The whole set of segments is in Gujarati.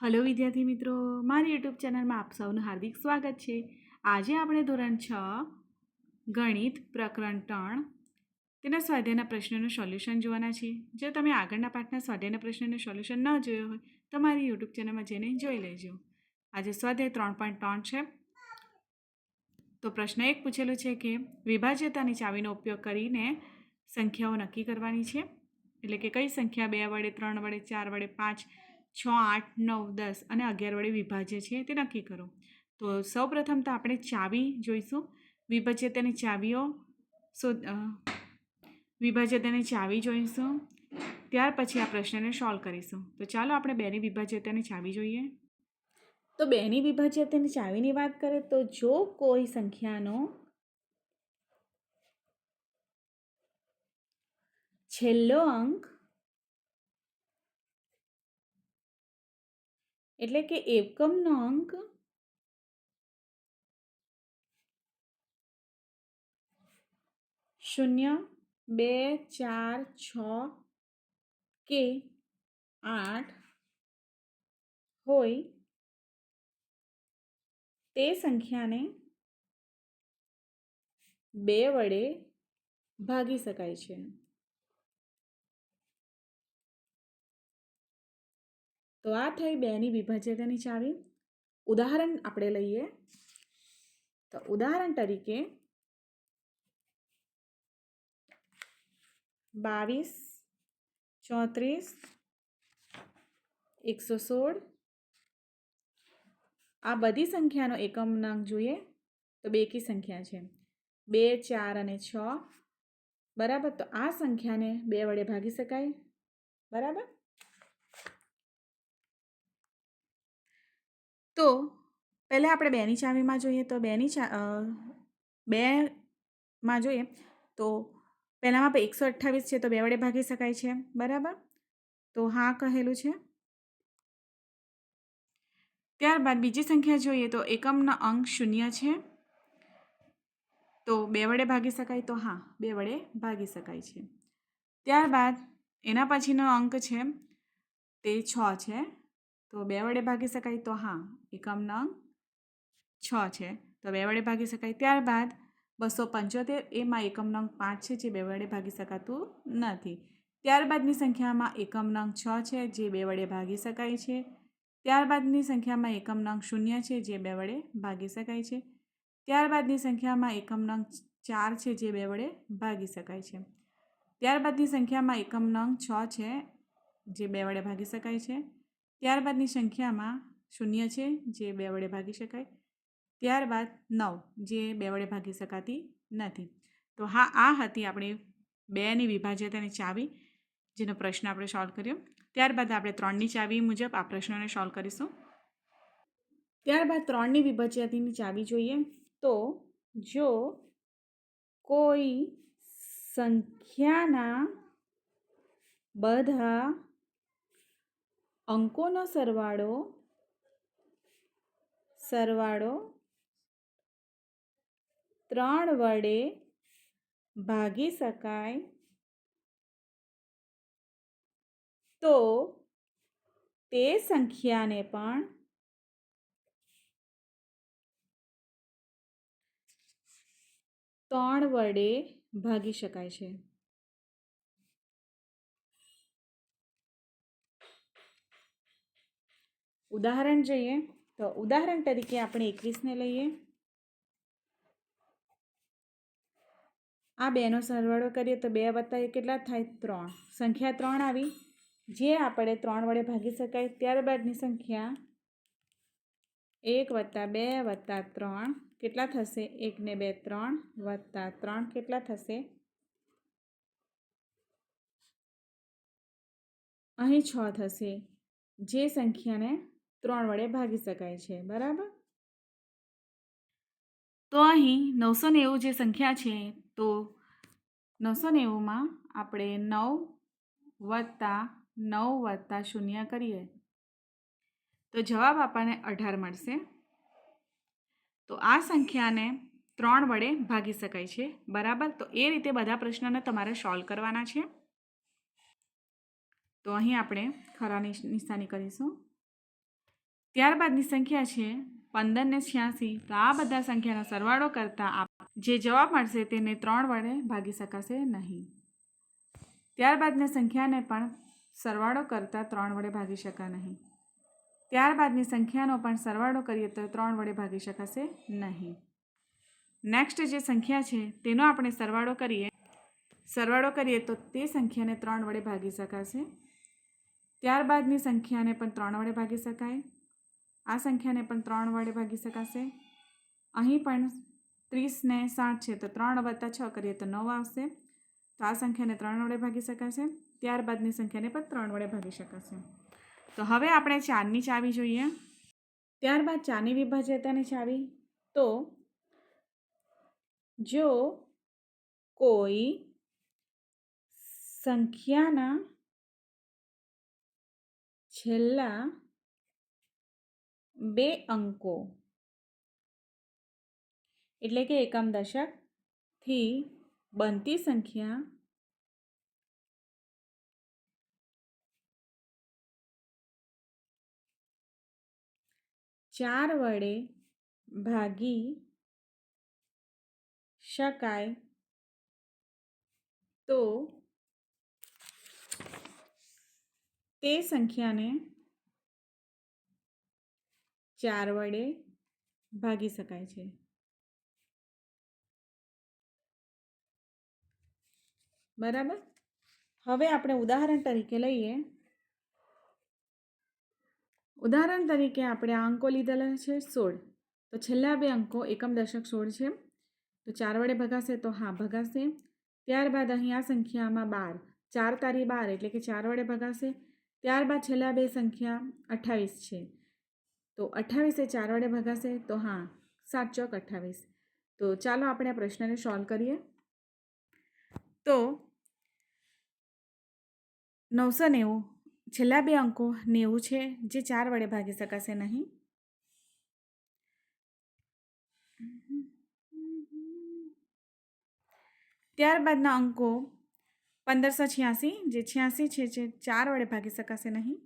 हेलो विद्यार्थी मित्रों, मारी यूट्यूब चैनल में आप सौનું हार्दिक स्वागत है। आज આપણે ધોરણ 6 ગણિત પ્રકરણ 3 તેના સ્વાધ્યાયના પ્રશ્નોનું સોલ્યુશન જોવાના છે। જો તમે આગળના પાઠના સ્વાધ્યાયના પ્રશ્નોનું સોલ્યુશન ન જોયો હોય તો મારી યુટ્યુબ ચેનલમાં જઈને જોઈ લેજો। આજે સ્વાધ્યાય 3.3 છે। તો પ્રશ્ન 1 પૂછેલું છે કે વિભાજ્યતાની ચાવીનો ઉપયોગ કરીને સંખ્યાઓ નક્કી કરવાની છે। એટલે કે કઈ સંખ્યા 2 વડે 3 વડે 4 વડે 5 6 8 9 10 અને 11 વડે વિભાજ્ય છે તે નક્કી કરો। તો સૌપ્રથમ તો આપણે ચાવી જોઈશું। વિભાજ્યતાની ચાવીઓ વિભાજ્યતાની ચાવી જોઈશું, ત્યાર પછી આ પ્રશ્નને સોલ્વ કરીશું। તો ચાલો આપણે બેની વિભાજ્યતાની ચાવી જોઈએ। તો બેની વિભાજ્યતાની ચાવીની વાત કરીએ તો જો કોઈ સંખ્યાનો છેલ્લો અંક એટલે કે એકમનો અંક શૂન્ય 2 4 6 કે 8 હોય તે સંખ્યાને 2 વડે ભાગી શકાય છે। તો આ થઈ બેની વિભાજ્યતાની ચાવી। ઉદાહરણ આપણે લઈએ તો ઉદાહરણ તરીકે 22 34 116 આ બધી સંખ્યાનો એકમનાંક જોઈએ તો બેકી સંખ્યા છે 2 4 અને 6 બરાબર। તો આ સંખ્યાને 2 વડે ભાગી શકાય બરાબર। તો પહેલાં આપણે બેની ચાવીમાં જોઈએ તો બેમાં જોઈએ તો પહેલાંમાં 128 છે તો 2 વડે ભાગી શકાય છે બરાબર। તો હા કહેલું છે। ત્યારબાદ બીજી સંખ્યા જોઈએ તો એકમનો અંક 0 છે તો 2 વડે ભાગી શકાય તો હા 2 વડે ભાગી શકાય છે। ત્યારબાદ એના પછીનો અંક છે તે 6 છે તો 2 વડે ભાગી શકાય તો હા એકમનો અંક 6 છે તો 2 વડે ભાગી શકાય। ત્યારબાદ 275 એમાં એકમનો અંક 5 છે જે 2 વડે ભાગી શકાતું નથી। ત્યારબાદની સંખ્યામાં એકમનો અંક 6 છે જે 2 વડે ભાગી શકાય છે। ત્યારબાદની સંખ્યામાં એકમનો અંક 0 છે જે 2 વડે ભાગી શકાય છે। ત્યારબાદની સંખ્યામાં એકમનો અંક 4 છે જે 2 વડે ભાગી શકાય છે। ત્યારબાદની સંખ્યામાં એકમનો અંક 6 છે જે 2 વડે ભાગી શકાય છે। ત્યારબાદની સંખ્યામાં 0 છે જે 2 વડે ભાગી શકાય। ત્યારબાદ 9 જે 2 વડે ભાગી શકાતી નથી। તો હા આ હતી આપણી બેની વિભાજ્યતાની ચાવી જેનો પ્રશ્ન આપણે સોલ્વ કર્યો। ત્યારબાદ આપણે 3ની ચાવી મુજબ આ પ્રશ્નને સોલ્વ કરીશું। ત્યારબાદ 3ની વિભાજ્યતાની ચાવી જોઈએ તો જો કોઈ સંખ્યાના બધા અંકોનો સરવાળો 3 વડે ભાગી શકાય તો તે સંખ્યાને પણ 3 વડે ભાગી શકાય છે। ઉદાહરણ જોઈએ તો ઉદાહરણ તરીકે આપણે 21ને લઈએ। આ બેનો સરવાળો કરીએ તો 2 વત્તા 1 કેટલા થાય 3 સંખ્યા 3 આવી જે આપણે 3 વડે ભાગી શકાય। ત્યારબાદની સંખ્યા 1 વત્તા 2 વત્તા 3 કેટલા થશે 1 ને 2 3 વત્તા 3 કેટલા થશે અહીં 6 થશે જે સંખ્યાને 3 વડે ભાગી શકાય છે બરાબર। તો અહીં 990 જે સંખ્યા છે તો 990માં આપણે 9 વત્તા 9 વત્તા 0 કરીએ તો જવાબ આપણને 18 મળશે। તો આ સંખ્યાને 3 વડે ભાગી શકાય છે બરાબર। તો એ રીતે બધા પ્રશ્નોને તમારે સોલ્વ કરવાના છે। તો અહીં આપણે ખરાની નિશાની કરીશું। ત્યારબાદની સંખ્યા છે 15 ને 86. તો આ બધા સંખ્યાનો સરવાળો કરતાં જે જવાબ મળશે તેને 3 વડે ભાગી શકાશે નહીં. ત્યારબાદની સંખ્યાને પણ સરવાળો કરતાં 3 વડે ભાગી શકાય નહીં. ત્યારબાદની સંખ્યાનો પણ સરવાળો કરીએ તો 3 વડે ભાગી શકાશે નહીં. નેક્સ્ટ જે સંખ્યા છે તેનો આપણે સરવાળો કરીએ તો તે સંખ્યાને 3 વડે ભાગી શકાશે. ત્યારબાદની સંખ્યાને પણ 3 વડે ભાગી શકાય. આ સંખ્યાને પણ 3 વડે ભાગી શકાશે. અહીં પણ 30 ને 60 છે તો 3 + 6 કરીએ તો 9 આવશે. તો આ સંખ્યાને 3 વડે ભાગી શકાશે. ત્યારબાદની સંખ્યાને પણ 3 વડે ભાગી શકાશે. તો હવે આપણે 4ની ચાવી જોઈએ. ત્યારબાદ 4ની વિભાજ્યતાની ચાવી. તો જો કોઈ સંખ્યાના છેલ્લા 2 અંકો એટલે કે એકમ દશકથી બનતી સંખ્યા ચાર વડે ભાગી શકાય તો તે સંખ્યાને 4 વડે ભાગી શકાય છે. બરાબર. હવે આપણે ઉદાહરણ તરીકે લઈએ. ઉદાહરણ તરીકે આપણે આ અંકો લીધેલા છે 16. તો છેલ્લા 2 અંકો એકમ દશક 16 છે. તો 4 વડે ભગાશે તો હા ભગાશે. ત્યારબાદ અહીં આ સંખ્યામાં 12, 4 તારી 12 એટલે કે 4 વડે ભગાશે. ત્યારબાદ છેલ્લા 2 સંખ્યા 28 છે. તો 28 એ 4 વડે ભગાશે તો હા 7 ચોક 28. તો ચાલો આપણે આ પ્રશ્નને સોલ્વ કરીએ. તો 990 છેલ્લા 2 અંકો 90 છે જે 4 વડે ભાગી શકાશે નહીં. ત્યારબાદના અંકો 1586 જે 86 છે જે 4 વડે ભાગી શકાશે નહીં.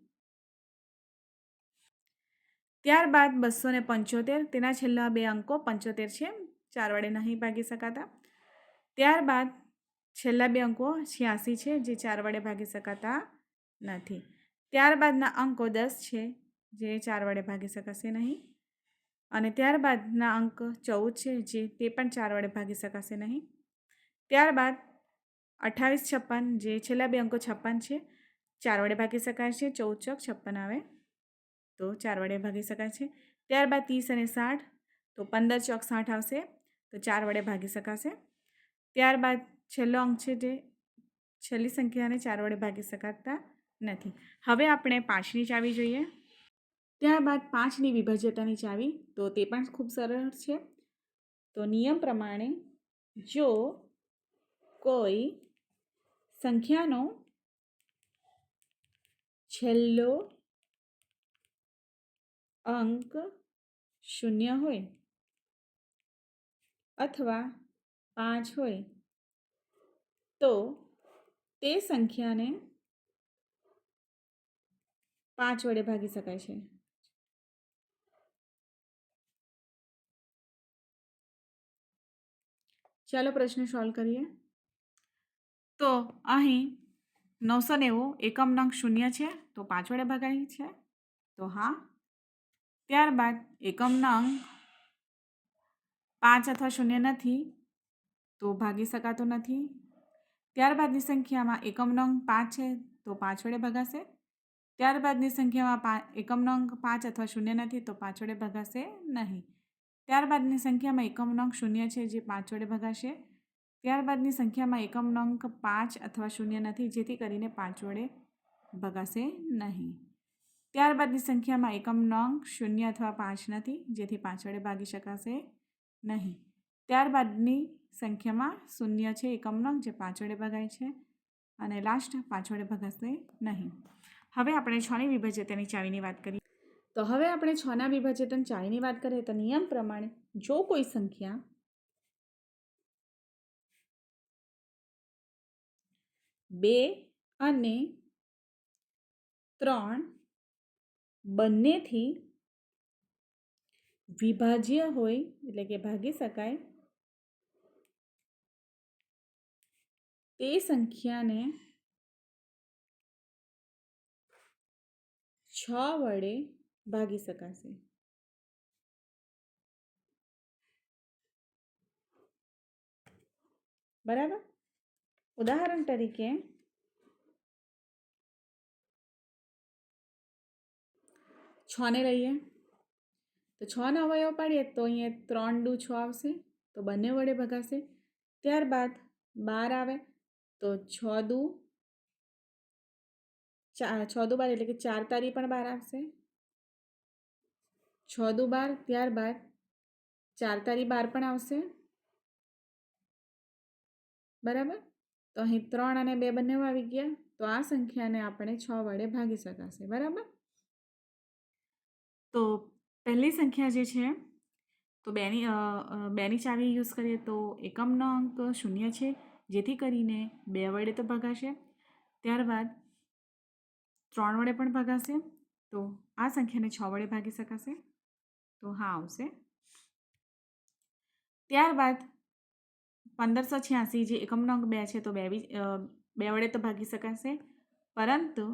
ત્યારબાદ 275 તેના છેલ્લા 2 અંકો 75 છે 4 વડે નહીં ભાગી શકાતા. ત્યારબાદ છેલ્લા 2 અંકો 86 છે જે 4 વડે ભાગી શકાતા નથી. ત્યારબાદના અંકો 10 છે જે 4 વડે ભાગી શકાશે નહીં. અને ત્યારબાદના અંક 14 છે જે તે પણ 4 વડે ભાગી શકાશે નહીં. ત્યારબાદ 28, 56 જે છેલ્લા 2 અંકો 56 છે 4 વડે ભાગી શકાય છે. 14 ચોક 56 આવે તો 4 વડે ભાગી શકાય છે. ત્યારબાદ 30 અને 60 તો 15 ચોક 60 આવશે તો 4 વડે ભાગી શકાશે. ત્યારબાદ છેલ્લો અંક છે જે છેલ્લી સંખ્યાને 4 વડે ભાગી શકાતા નથી. હવે આપણે 5ની ચાવી જોઈએ. ત્યારબાદ 5ની વિભાજ્યતાની ચાવી. તો તે પણ ખૂબ સરળ છે. તો નિયમ પ્રમાણે જો કોઈ સંખ્યાનો છેલ્લો અંક 0 હોય અથવા 5 હોય તો તે સંખ્યાને 5 વડે ભાગી શકાય છે. ચાલો પ્રશ્ન સોલ્વ કરીએ. તો અહીં 990 એકમ નંગ 0 છે તો 5 વડે ભગાય છે તો હા. ત્યારબાદ એકમ નંગ 5 અથવા 0 નથી તો ભાગી શકાતો નથી. ત્યારબાદની સંખ્યામાં એકમ નંગ 5 છે તો 5 વડે ભગાશે. ત્યારબાદની સંખ્યામાં એકમ નંગ 5 અથવા 0 નથી તો 5 વડે ભગાશે નહીં. ત્યારબાદની સંખ્યામાં એકમ નંગ 0 છે જે 5 વડે ભગાશે. ત્યારબાદની સંખ્યામાં એકમ નંગ 5 અથવા 0 નથી જેથી કરીને 5 વડે ભગાશે નહીં. ત્યારબાદની સંખ્યામાં એકમ નંગ 0 અથવા 5 નથી જેથી 5 વડે ભાગી શકાશે નહીં. ત્યારબાદની સંખ્યામાં 0 છે એકમ નંગ જે 5 વડે ભગાય છે અને લાસ્ટ 5 વડે ભગાશે નહીં. હવે આપણે 6ની વિભાજ્યતાની ચાવીની વાત કરીએ. તો હવે આપણે 6ના વિભાજ્યતાની ચાવીની વાત કરીએ તો નિયમ પ્રમાણે જો કોઈ સંખ્યા 2 અને 3 બંનેથી વિભાજ્ય હોય એટલે કે ભાગી શકાય તે સંખ્યાને 6 વડે ભાગી શકાશે. બરાબર. ઉદાહરણ તરીકે 6 ને લઈએ તો 6 ના અવયવ પાડીએ તો અહીંયા 3 દુ 6 આવશે તો બંને વડે ભગાશે. ત્યારબાદ 12 આવે તો 6 દુ 12 એટલે કે 4 તારી પણ 12 આવશે. 6 દુ 12 ત્યારબાદ 4 તારી 12 પણ આવશે. બરાબર. તો અહીં 3 અને 2 બંને આવી ગયા તો આ સંખ્યાને આપણે 6 વડે ભાગી શકાશે. બરાબર. તો પહેલી સંખ્યા જે છે તો બેની ચાવી યુઝ કરીએ તો એકમનો અંક 0 છે જેથી કરીને 2 વડે તો ભગાશે. ત્યારબાદ 3 વડે પણ ભગાશે તો આ સંખ્યાને 6 વડે ભાગી શકાશે. તો હા આવશે. ત્યારબાદ 1586 જે એકમનો અંક 2 છે તો 2 વડે તો ભાગી શકાશે પરંતુ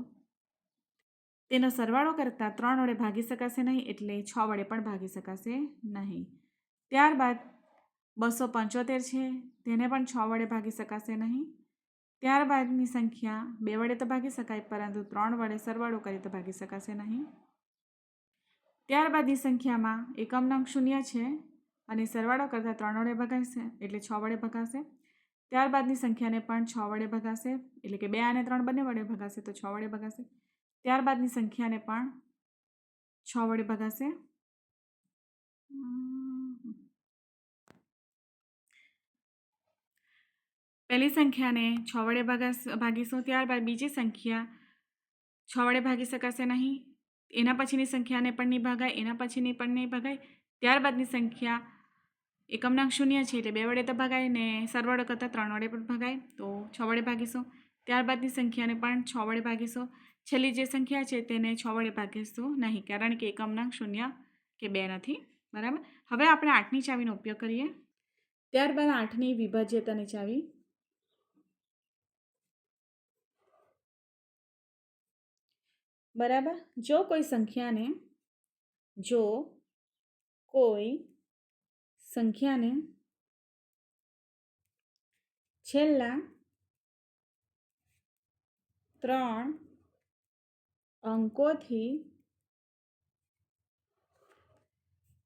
તેનો સરવાળો કરતાં 3 વડે ભાગી શકાશે નહીં એટલે 6 વડે પણ ભાગી શકાશે નહીં. ત્યારબાદ 275 છે તેને પણ 6 વડે ભાગી શકાશે નહીં. ત્યારબાદની સંખ્યા 2 વડે તો ભાગી શકાય પરંતુ 3 વડે સરવાળો કરી તો ભાગી શકાશે નહીં. ત્યારબાદની સંખ્યામાં એકમનો અંક 0 છે અને સરવાળો કરતાં 3 વડે ભગાશે એટલે 6 વડે ભગાશે. ત્યારબાદની સંખ્યાને પણ 6 વડે ભગાશે એટલે કે 2 અને 3 બંને વડે ભગાશે તો 6 વડે ભગાશે. ત્યારબાદની સંખ્યાને પણ 6 વડે ભગાશે. પહેલી સંખ્યાને 6 વડે ભાગીશું. ત્યારબાદ બીજી સંખ્યા 6 વડે ભાગી શકાશે નહીં. એના પછીની સંખ્યાને પણ નહીં ભગાય, એના પછીની પણ નહીં ભગાય. ત્યારબાદની સંખ્યા એકમનો અંક 0 છે એટલે 2 વડે તો ભગાય ને સરવાળો કરતાં 3 વડે પણ ભગાય તો 6 વડે ભાગીશું. ત્યારબાદની સંખ્યાને પણ 6 વડે ભાગીશું. છેલ્લી જે સંખ્યા છે તેને 6 વડે ભાગીશું નહીં કારણ કે એકમનો અંક 0 કે 2 નથી. બરાબર. હવે આપણે 8ની ચાવીનો ઉપયોગ કરીએ. ત્યારબાદ 8ની વિભાજ્યતાની ચાવી. બરાબર. જો કોઈ સંખ્યાને છેલ્લા 3 અંકોથી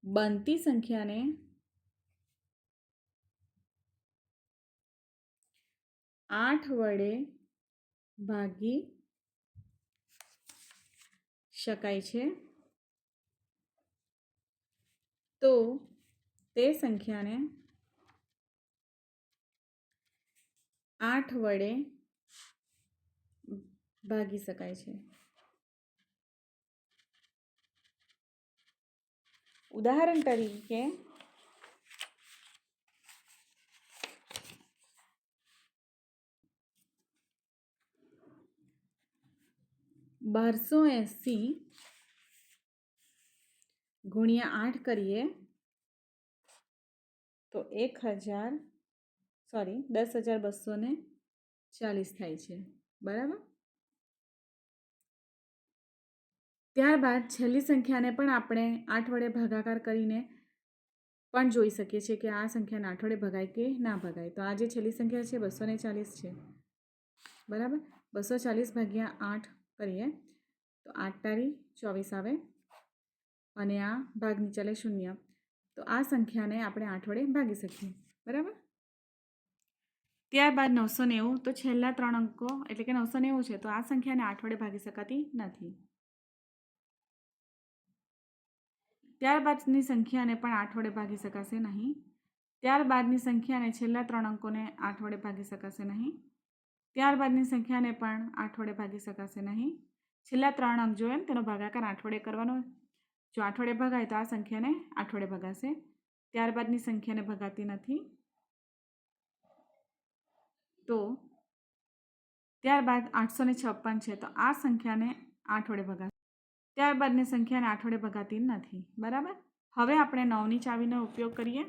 બનતી સંખ્યાને 8 વડે ભાગી શકાય છે તો તે સંખ્યાને 8 વડે ભાગી શકાય છે. ઉદાહરણ તરીકે 1280 ગુણ્યા 8 કરીએ તો 10,240 થાય છે. બરાબર. ત્યારબાદ છેલ્લી સંખ્યાને પણ આપણે 8 વડે ભાગાકાર કરીને પણ જોઈ શકીએ છીએ કે આ સંખ્યાને 8 વડે ભગાય કે ના ભગાય. તો આ જે છેલ્લી સંખ્યા છે 240 છે. બરાબર. 240 ભાગ્યા 8 કરીએ તો 8 તારી 24 આવે અને આ ભાગ નીચે લે 0 તો આ સંખ્યાને આપણે 8 વડે ભાગી શકીએ. બરાબર. ત્યારબાદ 990 તો છેલ્લા 3 અંકો એટલે કે 990 છે તો આ સંખ્યાને 8 વડે ભાગી શકાતી નથી. ત્યારબાદની સંખ્યાને પણ 8 વડે ભાગી શકાશે નહીં. ત્યારબાદની સંખ્યાને છેલ્લા 3 અંકોને 8 વડે ભાગી શકાશે નહીં. ત્યારબાદની સંખ્યાને પણ 8 વડે ભાગી શકાશે નહીં. છેલ્લા 3 અંક જોઈએ તેનો ભાગાકાર 8 વડે કરવાનો. જો 8 વડે ભગાય તો આ સંખ્યાને 8 વડે ભગાશે. ત્યારબાદની સંખ્યાને ભગાતી નથી તો ત્યારબાદ 856 છે તો આ સંખ્યાને 8 વડે ભગાશે. ત્યારબાદની સંખ્યાને 8 વડે ભગાતી નથી. બરાબર. હવે આપણે 9ની ચાવીનો ઉપયોગ કરીએ.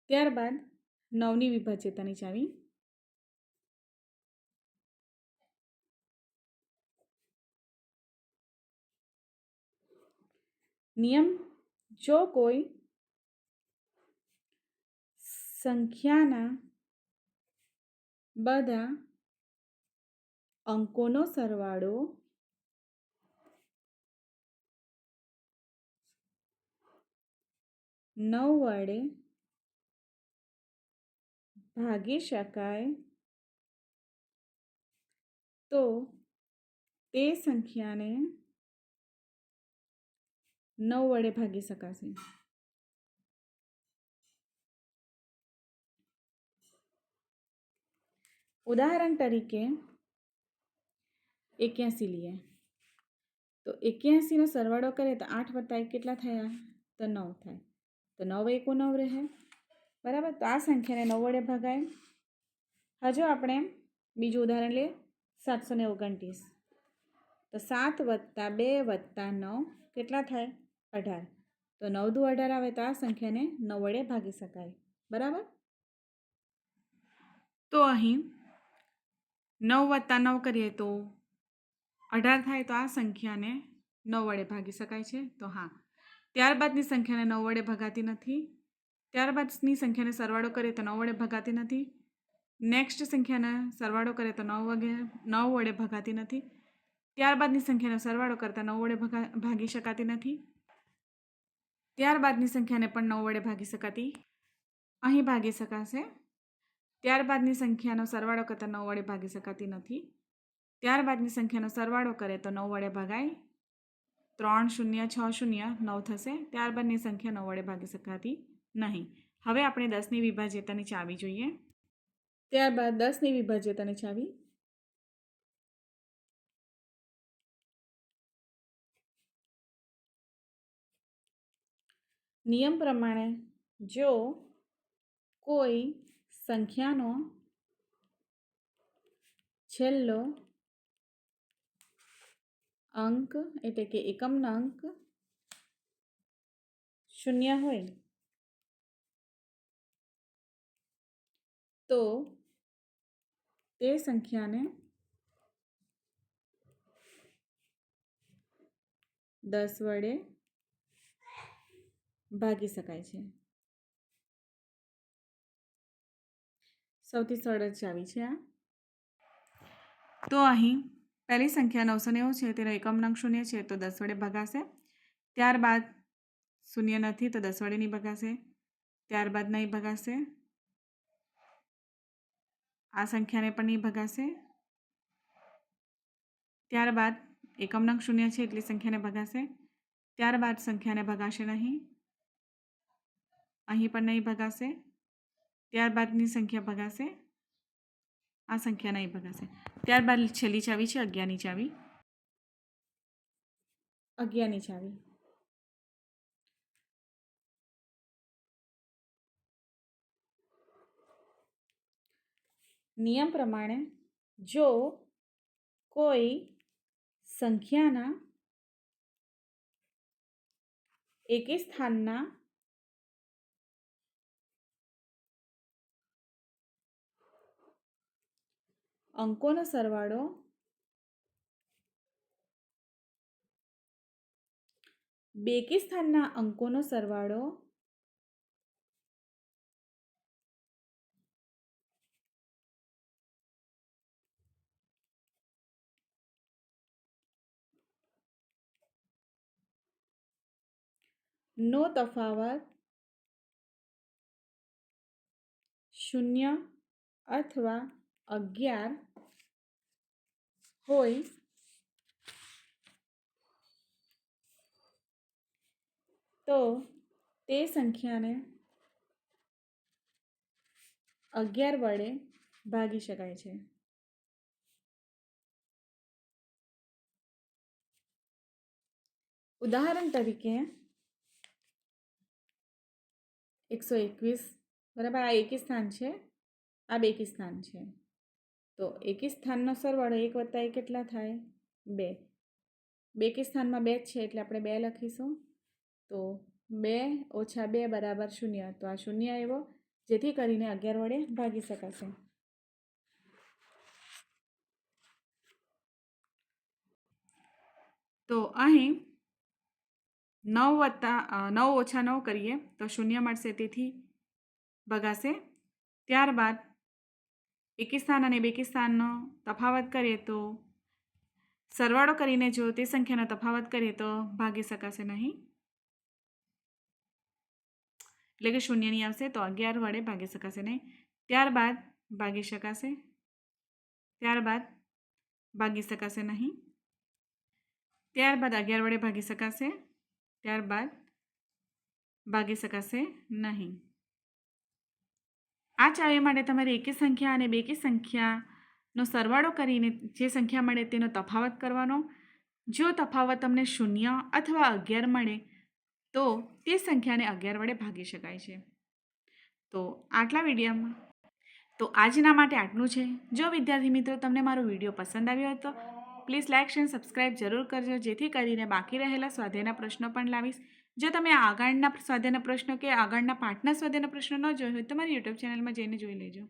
ત્યારબાદ 9ની વિભાજ્યતાની ચાવી. નિયમ: જો કોઈ સંખ્યાના બધા અંકોનો સરવાળો 9 વડે ભાગી શકાય તો તે સંખ્યાને 9 વડે ભાગી શકાશે. ઉદાહરણ તરીકે 81 લઈએ તો 81નો સરવાળો કરીએ તો 8 + 1 કેટલા થયા? તો 9 થાય. તો 9 × 1 = 9 રહે. બરાબર. તો આ સંખ્યાને 9 વડે ભગાય. હજુ આપણે બીજું ઉદાહરણ લઈએ 729. તો 7 + 2 + 9 કેટલા થાય? 18. તો 9 દુ 18 આવે તો આ સંખ્યાને 9 વડે ભાગી શકાય. બરાબર. તો અહીં 9 + 9 કરીએ તો 18 થાય. તો આ સંખ્યાને 9 વડે ભાગી શકાય છે. તો હા. ત્યારબાદની સંખ્યાને 9 વડે ભગાતી નથી. ત્યારબાદની સંખ્યાને સરવાળો કરીએ તો 9 વડે ભગાતી નથી. નેક્સ્ટ સંખ્યાને સરવાળો કરીએ તો 9 વડે ભગાતી નથી. ત્યારબાદની સંખ્યાનો સરવાળો કરતાં 9 વડે ભાગી શકાતી નથી. ત્યારબાદની સંખ્યાને પણ 9 વડે ભાગી શકાતી અહીં ભાગી શકાશે. ત્યારબાદની સંખ્યાનો સરવાળો કરતાં 9 વડે ભાગી શકાતી નથી. ત્યારબાદની સંખ્યાનો સરવાળો કરે તો 9 વડે ભગાય. 3 0 6 0 9 થશે. ત્યારબાદની સંખ્યા 9 વડે ભાગી શકાતી નહીં. હવે આપણે 10ની વિભાજ્યતાની ચાવી જોઈએ. ત્યારબાદ 10ની વિભાજ્યતાની ચાવી. નિયમ પ્રમાણે જો કોઈ સંખ્યાનો છેલ્લો અંક એટલે કે એકમનો અંક 0 હોય તો તે સંખ્યાને 10 વડે ભાગી શકાય છે. સૌથી સરળ ચાવી છે આ. તો અહીં પહેલી સંખ્યા 990 છે, તેનો એકમનો અંક 0 છે તો 10 વડે ભગાશે. ત્યારબાદ 0 નથી તો 10 વડે નહીં ભગાશે. ત્યારબાદ નહીં ભગાશે. આ સંખ્યાને પણ નહીં ભગાશે. ત્યારબાદ એકમનો અંક 0 છે એટલી સંખ્યાને ભગાશે. ત્યારબાદ સંખ્યાને ભગાશે નહીં. અહીં પણ નહીં ભગાશે. ત્યારબાદની સંખ્યા ભગાશે. આ સંખ્યા નહીં ભગાશે. ત્યારબાદ છેલ્લી ચાવી છે 11ની ચાવી. 11ની ચાવી. નિયમ પ્રમાણે જો કોઈ સંખ્યાના એકી સ્થાનના અંકોનો સરવાળો બેકી સ્થાનના અંકોનો સરવાળો નો તફાવત 0 અથવા 11 હોય તો તે સંખ્યાને 11 વડે ભાગી શકાય છે. ઉદાહરણ તરીકે 121 બરાબર. આ એકી સ્થાન છે, આ બેકી સ્થાન છે. તો એકી સ્થાનનો સરવાળો 1 + 1 કેટલા થાય? 2. બેકી સ્થાનમાં 2 છે એટલે આપણે 2 લખીશું. તો 2 ઓછા 2 બરાબર 0. તો આ 0 આવ્યો, જેથી કરીને 11 વડે ભાગી શકાશે. તો અહીં 9 ઓછા 9 કરીએ તો 0 મળશે, તેથી ભગાશે. ત્યારબાદ એકી સ્થાન અને બેકી સ્થાનનો તફાવત કરીએ તો સરવાળો કરીને જો તે સંખ્યાનો તફાવત કરીએ તો ભાગી શકાશે નહીં, એટલે કે 0 નહીં આવશે. તો 11 વડે ભાગી શકાશે નહીં. ત્યારબાદ ભાગી શકાશે, ત્યારબાદ ભાગી શકાશે નહીં, ત્યારબાદ 11 વડે ભાગી શકાશે, ત્યારબાદ ભાગી શકાશે નહીં. આ ચાવી માટે તમારે એકી સંખ્યા અને બેકી સંખ્યાનો સરવાળો કરીને જે સંખ્યા મળે તેનો તફાવત કરવાનો. જો તફાવત તમને 0 અથવા 11 મળે તો તે સંખ્યાને 11 વડે ભાગી શકાય છે. તો આટલા વિડીયોમાં તો આજના માટે આટલું છે. જો વિદ્યાર્થી મિત્રો તમને મારો વિડીયો પસંદ આવ્યો હોય તો પ્લીઝ લાઇક શેર સબસ્ક્રાઈબ જરૂર કરજો, જેથી કરીને બાકી રહેલા સ્વાધ્યાયના પ્રશ્નો પણ લાવીશ. જો તમે આગળના સ્વાધ્યાયના પ્રશ્નો કે આગળના પાઠના સ્વાધ્યાયના પ્રશ્નો ન જોઈ હોય તો મારી યુટ્યુબ ચેનલમાં જઈને જોઈ લેજો.